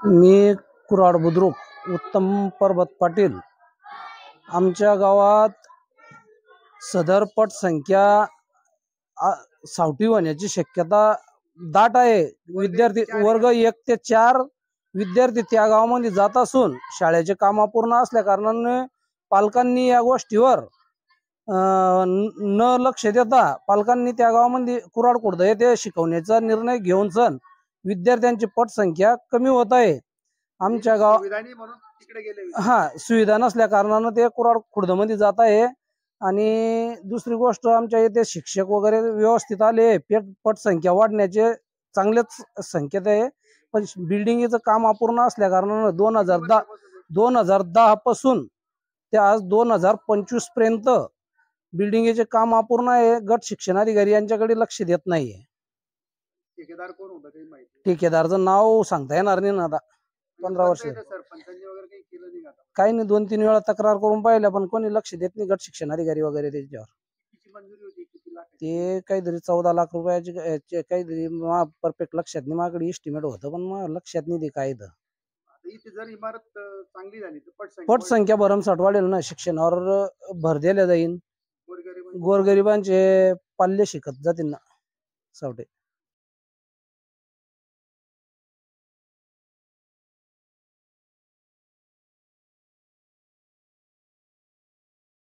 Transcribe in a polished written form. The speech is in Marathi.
मी कुराड बुद्रुक उत्तम पर्वत पाटील। आमच्या गावात सदर पटसंख्या सावटी होण्याची शक्यता दाट आहे। विद्यार्थी वर्ग 1 ते 4 विद्यार्थी त्या गावामध्ये जात असून शाळेचे काम अपूर्ण असल्या कारणाने पालकांनी या गोष्टीवर न लक्ष देता पालकांनी त्या गावामध्ये कुराड खुर्द येथे शिकवण्याचा निर्णय घेऊन सन विद्यार्थ्यांची पटसंख्या कमी होत आहे। आमच्या गाव सुविधा नसल्या कारणाने ते कुराड खुर्द मध्ये जात आहे। आणि दुसरी गोष्ट, आमच्या इथे शिक्षक वगैरे व्यवस्थित आले, पटसंख्या वाढण्याचे चांगलेच संकेत आहे। पण बिल्डिंगचं काम अपूर्ण असल्या कारणाने 2010 पासून ते आज 2025 पर्यंत बिल्डिंगचे काम अपूर्ण आहे। गट शिक्षणाधिकारी यांच्याकडे लक्ष देत नाहीये। ठेकेदार कोण होता काही माहिती? ठेकेदारचं नाव सांगता येणार नाही ना, आता 15 वर्ष सरपंचांनी वगैरे काही केलं नाही का? काही नाही, 2-3 वेळा तक्रार करून पाहिल्या पण कोणी लक्ष देत नाही, गट शिक्षणाधिकारी वगैरे त्याच्यावर। किती मंजुरी होती? किती लाख? ते काहीतरी 14 लाख रुपयाची काहीतरी परफेक्ट लक्षात नाही, माझ्याकडे एस्टिमेट होतं पण मला लक्षात नाही ते काय। इथे जर इमारत चांगली झाली तर पटसंख्या भरमसाठ वाढेल ना, शिक्षणावर भर दिला जाईल, गोरगरिबांचे पाल्य शिकत जातील ना सावटे।